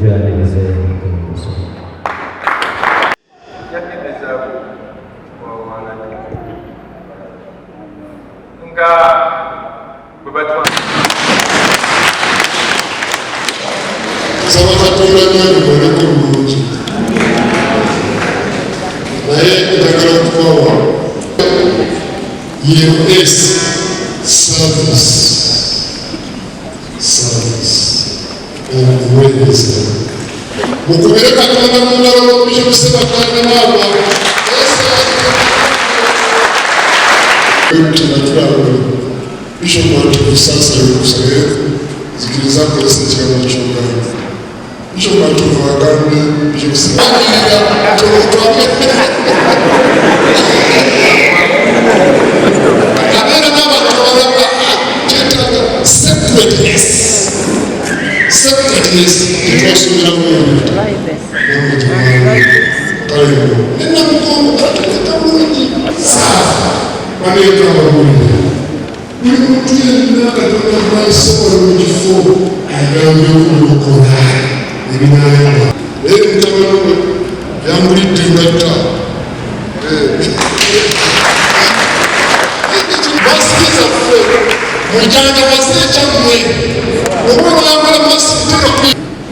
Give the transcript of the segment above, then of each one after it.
mujyanirize nga bwebatwa saba Katonda nani baleko bulungi naye njagala okubawa EMS service obuweereza mukubire Katonda mu ngalo Bishop Ssebattende Maama Bishop Sasa yukusale zikiriza kwesa kigambo ky'Uganda Bishop Agambe Bishop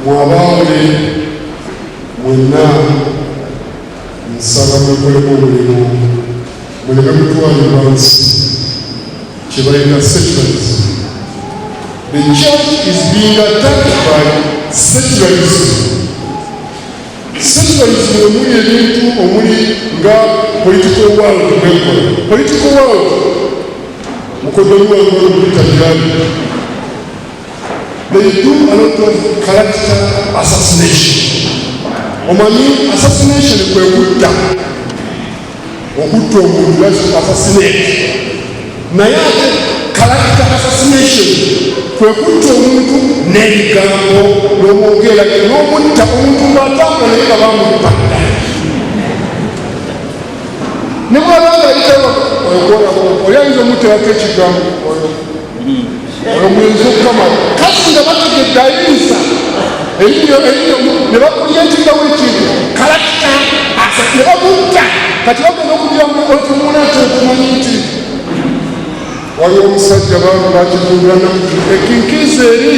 Mwabale mwenna nsaba mwekolemu omulimu muleke mutwalibwa wansi kyebalina secularism. The church is being attacked by secularism. Secularism omuli ebintu omuli nga political world mwekola. Political world mukoddomi wangulu mulitajali. They do a lot of character assassination. Omanyi assassination kwe kutta omuntu assassinate. Naye ate character assassination kwe kutta omuntu n'ebigambo n'omwogera n'omutta omuntu ng'atambula naye nga bamutta. Ne bw'abanga ayitaba oli ayinza omutterako ekigambo omwenzi okukamala kasi nga bategedde ayinza erinyo ne bakulyentingawo ekintu kalakita ne bamutta kati bagenda okugiramu otumulete okumanyi nti waliwo omusajja bantu bakitundana ekinkiriza eri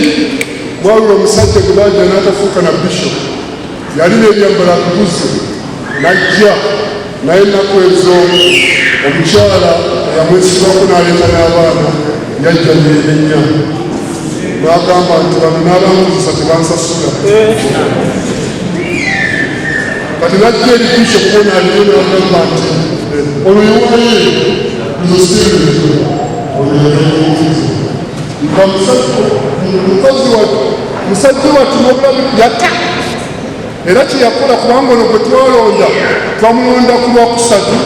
waliwo omusajja gwe bajja n'atafuuka na bishop yali n'ebyambala kubuzi najja naye ennaku ezo omukyala eyamwesibako n'aleeta n'abaana yajja n'ennya n'agamba nti bano n'abamuuzisa tebansasula kati najja eri bishop wona aliyo n'agamba nti ono yewaye nzosirire nga musajja wati n'obulamu yata era kyeyakola kubanga ono gwe twalonda twamulonda ku lwakusatu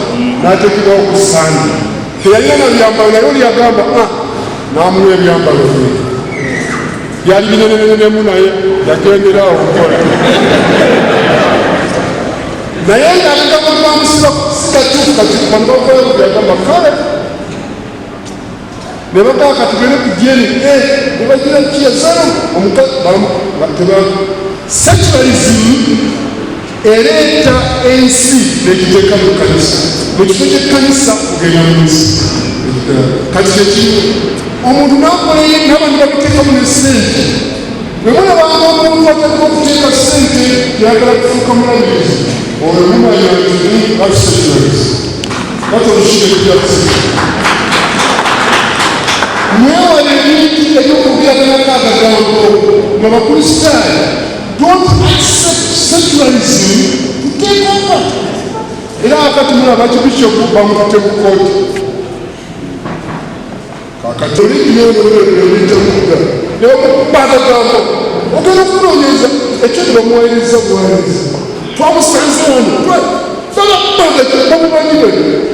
n'atekebwawo ku sande teyalina na byambalo naye oli yagamba n'amuwa ebyambalo bye byali binenenenemu naye yagendera okukola naye ng'abigambo twamusiba sikatuufu kati bano bakola byagamba kale ne bagaa kati gene ku jeni ne bagira kiyasalo omukazi secularism ereeta ensi n'egiteeka mu kanisa mu kifo ky'ekkanisa kugenda mu nsi kati kyekimu omuntu n'akola n'abantu babiteekamu ne ssente bwe mulabanga omuntu atadde okuteeka ssente yagala kufuuka mulabirizi oyo mumanya nti secularism batolushirejjase mwewala ebintu ebyokubyaganako agagambo nga bakristaayo don't accept secularism to take over. Era wakati mulaba kibishopu bamutute mu kooti kakatoliki neonoebitemudda neokubagagambo ogenda okunoonyeza ekyo tebamuweereza buweereza twamusanze wano bamumanyibe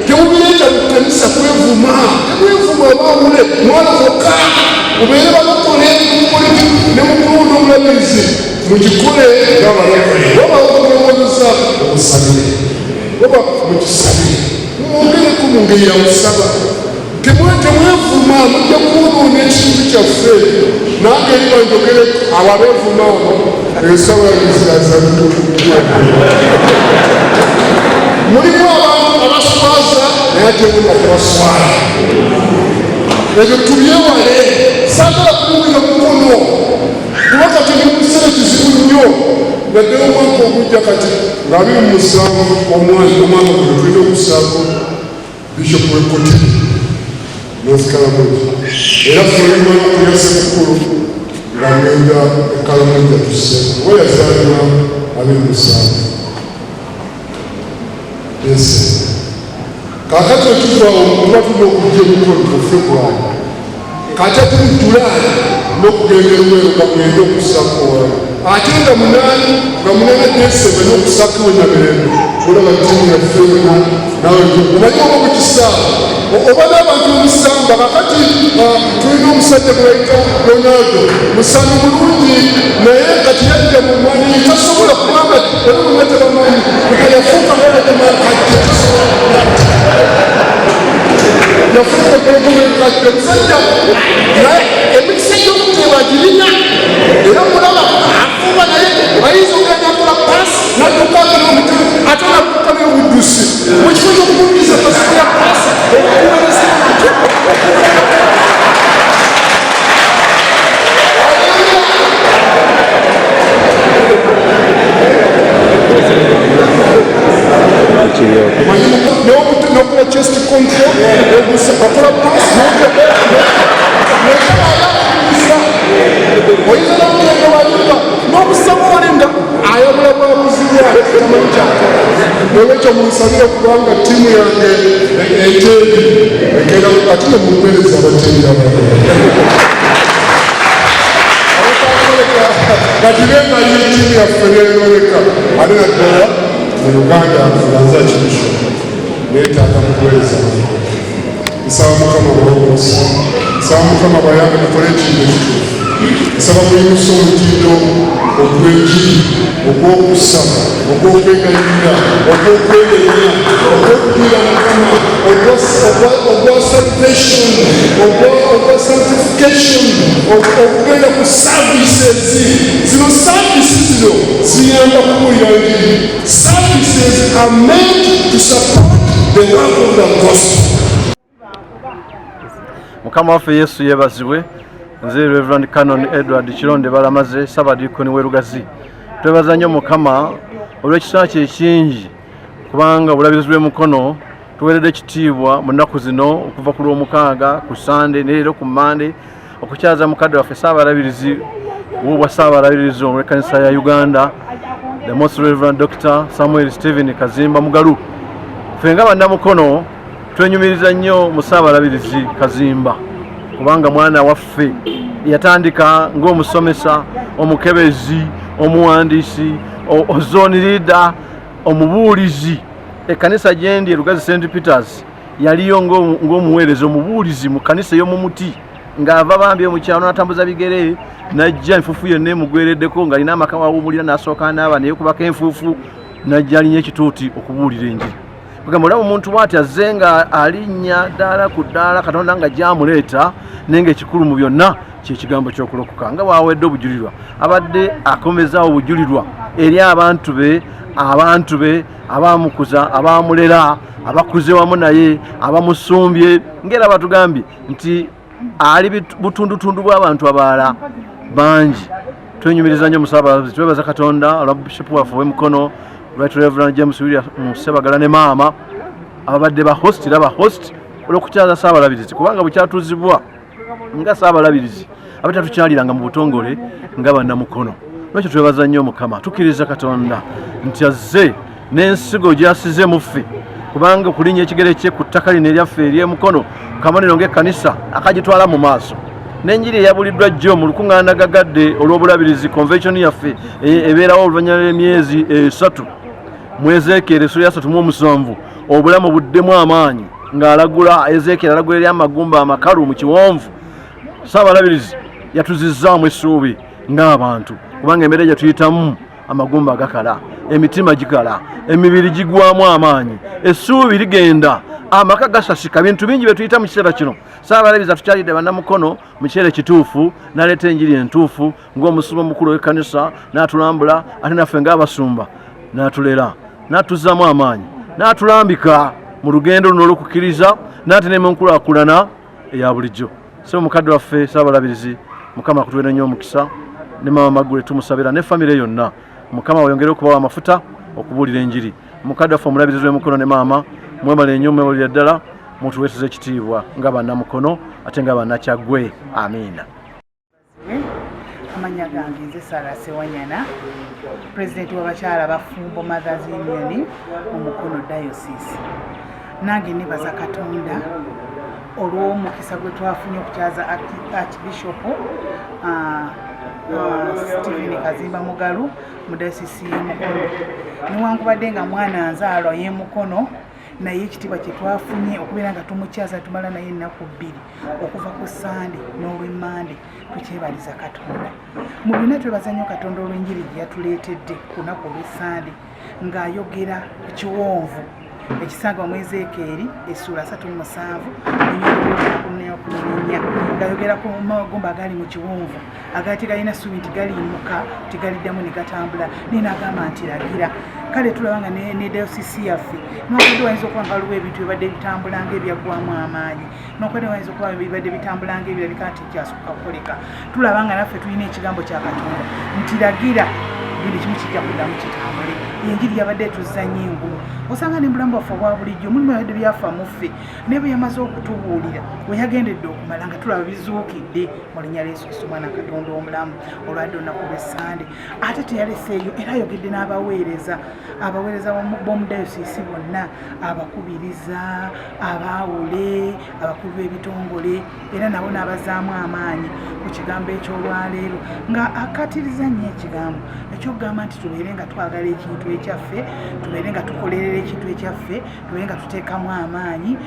temubireeta mukanisa kwevuma temwevuma abawule mwalafoka mubeere bakakole ne mukulunda omulabirizi mugikole ngabalakole oba okunoonyeza okusabire oba mukisabire mwongereko mu ngeri yamusaba temwevuma mujja kuwonoona ekintu kyaffe nange eri banjogere awabeevuma abo ensawa zirazaddwa mulimu abantu abaswaza naye ate muna tebaswala ebyo tubyewale saagala kumuwira mukono kuba kati ndi mu kiseera kizibu nnyo naddala omwaka ogujja kati nga 27 omwaka guno tulina okusaako bishop wekoti North Kalamoja era fulema kulya sekukulu nga ngenda Kalamoja tuseeko we yazaalibwa 27 kakati wetuva tuba tulina okujja emikolo mu February kati ate mu Julayi n'okugenda eweero nga mwenda okusaako wala ate nga munana Decemba n'okusaako wennamirembe olaba ttiimu yaffenna nawe omanyi oba mu kisaawe oba n'abantu omusamba kakati tulina omusajja gwayita Ronaldo musambi mulungi naye kati yajja mu mwanyi tasobola kubanga era mumwete bamanyi nga yafuuka ngayatemakajja yafuuka ngayatemakajja musajja naye emikisa gy'okuteeba girina era mulaba afuuba naye bayinza okugenda akola paasi naddukaga n'omutego ate nadduka n'obuddusi mu kifo ky'okubuliriza pasipo ya paasi n'okola chest control okola paasi oyinza n'omulenge walinga n'obusaba walinga ayabula bwabuzibwa tamanyi kyakala olwekyo munsabire kubanga ttiimu yange eteeri egenda ate ne mumpereza abateeri kati bengali ttiimu yaffe neroleka ate naddala mu Uganda ganza kibisho neetaaga mukuweereza nsaba Mukama bwoboosi nsaba Mukama bwayambe mukole ekintu ekituufu nsaba muyimusa omutindo ogw'enjiri ogw'okusaba ogw'okwegayirira ogw'okwegeya ogw'okukkiriza Mukama ogwa salvation ogwa sanctification okugenda ku services zino services zino ziyamba kubuulira njiri services are meant to support the work of the gospel. Mukama waffe Yesu yeebazibwe. Nze Reverend Canon Edward Kironde Balamaze Sabadiikoni Werugazi. Twebaza nnyo Mukama olw'ekisa kye ekingi kubanga obulabizi bw'emukono tuweeredde ekitiibwa mu nnaku zino okuva ku Lwomukaaga ku Sande ne leero ku Mande okukyaza mukadde waffe Saabalabirizi w'obwa Saabalabirizi olw'ekkanisa ya Uganda the Most Reverend Dr. Samuel Stephen Kazimba Mugalu. Ffe nga bannamukono twenyumiriza nnyo mu Saabalabirizi Kazimba kubanga mwana waffe yatandika ng'omusomesa omukebezi omuwandiisi zone leader omubuulizi ekkanisa gyendi erugazi St. Peters yaliyo ng'omuweereza omubuulizi mu kkanisa ey'omumuti ng'ava bambi omukyalo n'atambuza bigere najja enfuufu yonna emugwereddeko ng'alina amaka wawumulira n'asooka n'aba naye kubako enfuufu najja alinya ekituuti okubuulira enjiri kugamba olaba omuntu bw'ati azze nga alinnya ddaala ku ddaala Katonda nga gy'amuleeta naye ng'ekikulu mu byonna kyekigambo ky'okulokoka nga bw'awedde obujulirwa abadde akomezaawo obujulirwa eri abantu be abaamukuza abaamulera abakuze wamu naye abamusumbye ng'era batugambye nti ali butundutundu bw'abantu abalala bangi. Twenyumiriza nnyo Musaabalabirizi twebaza Katonda olwa Bishop waffe w'emukono Right Reverend James William Musebagala ne maama ababadde ba host olw'okukyaza Saabalabirizi kubanga bukyatuzibwa nga Saabalabirizi abatatukyaliranga mu butongole nga bannamukono. Lwekyo twebaza nnyo Mukama tukkiriza Katonda nti azze n'ensigo gy'asize mu ffe kubanga okulinnya ekigere kye ku ttaka lino eryaffe ery'emukono kamonero ng'ekkanisa akagitwala mu maaso n'enjiri eyabuliddwa jjo mu lukuŋŋaana gagadde olw'obulabirizi convention yaffe ebeerawo oluvannyuma lw'emyezi 3 mu Ezekiel 3:7 obulamu buddemu amaanyi ng'alagula Ezekiel alagula eri amagumba amakalu mu kiwonvu. Saabalabirizi yatuzizzaamu essuubi ng'abantu kubanga emmere gye tuyitamu amagumba agakala emitima gikala, emibiri gigwamu amaanyi, essuubi ligenda, amaka gasasika, bintu bingi bye tuyita mu kiseera kino. Saabalabiza tukyalidde bannamukono mu kiseera ekituufu, n'aleeta enjiri entuufu ng'omusibe omukulu w'ekkanisa, n'atulambula ate naffe ng'abasumba n'atulera, n'atuzzaamu amaanyi, n'atulambika mu lugendo luno olw'okukkiriza, n'ate ne mu nkulaakulana eya bulijjo. So mukadde waffe Saabalabirizi, Mukama akutuwere nnyo omukisa, ne Maama Magule tumusabira ne famire yonna, Mukama weyongere okubawa amafuta okubuulira enjiri. Mukadde waffe omulabirizi w'emikono ne maama, mwebale nnyo, mwebulira ddala, mutuweeseze ekitiibwa nga bannamukono ate nga bannakyagwe. Amiina. Amanya gange nze Sarah Sewanyana, Pulezidenti w'abakyala bafumbo Mothers Union mu Mukono Diocese. Nange nebaza Katonda olw'omukisa gwe twafunye okukyaza Archbishop Stephen Kazimba Mugalu mu Diocese y'e Mukono. Newankubadde nga mwana nzaalwa y'e Mukono, naye ekitiibwa kye twafunye okubeera nga tumukyaza tumala naye ennaku 2 okuva ku Sande n'olw'Emmande, tukyebaliza Katonda. Mu byonna twebaza nnyo Katonda olw'enjiri gye yatuleetedde ku lunaku olw'Essande ng'ayogera ku kiwonvu ekisangibwa mu Ezeekyeri essula 37 ng'ayogera ku magumba agali mu kiwonvu agaali tegalina ssuubi nti galiyimuka tegaliddamu ne gatambula, naye n'agamba nti ragira. Kale tulaba nga ne Diocese yaffe n'okwadde wayinza okuba nga waliwo ebintu ebibadde bitambula ng'ebyaggwamu amaanyi, n'okwadde wayinza okuba ebibadde bitambula ng'ebirabika nti kyasooka kukoleka. Tulaba nga naffe tulina ekigambo kya Katonda nti ragira, buli kimu kijja kuddamu kitambule. Enjiri yabadde etuzannya engulu. Osanga ne bulamu bwaffe obwa bulijjo mulimu ebintu byafa mu ffe, naye bwe yamaze okutubuulira we yagendedde okumala nga tulaba bizuukidde mu linnya lya Yesu Kristo Mwana Katonda omulamu olwadde olunaku lw'Essande. Ate teyaleseeyo era ayogedde n'abaweereza b'omu Diocese bonna, abakubiriza, abaawule, abakulu b'ebitongole, era nabo n'abazaamu amaanyi ku kigambo eky'olwaleero nga akatiriza nnyo ekigambo ekyokugamba nti tubeere nga twagala ekintu ekyaffe, tubeere nga tukolerera ekintu ekyaffe, tubeere nga tuteekamu amaanyi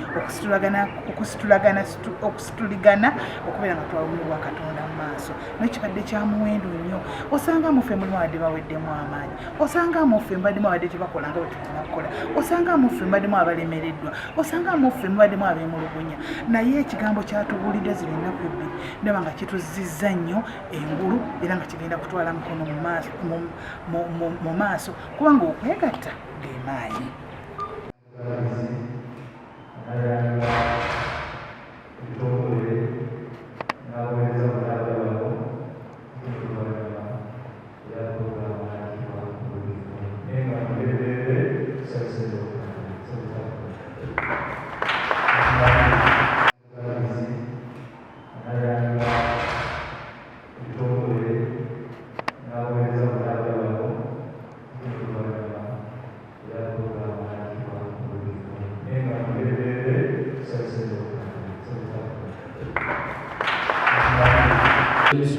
okusituligana okubeera nga twawumirwa Katonda mu maaso. N'ekibadde kya muwendo nnyo. Osanga muffe mulimu abadde baweddemu amaanyi, osanga muffe mubaddemu abadde tebakola nga bwe tulina kukola, osanga muffe mubaddemu abalemereddwa, osanga muffe mubaddemu abeemulugunya, naye ekigambo kyatubuulidde zino ennaku 2 ndaba nga kituzizza nnyo engulu era nga kigenda kutwala mukono mu maaso kubanga okwegatta ge maanyi.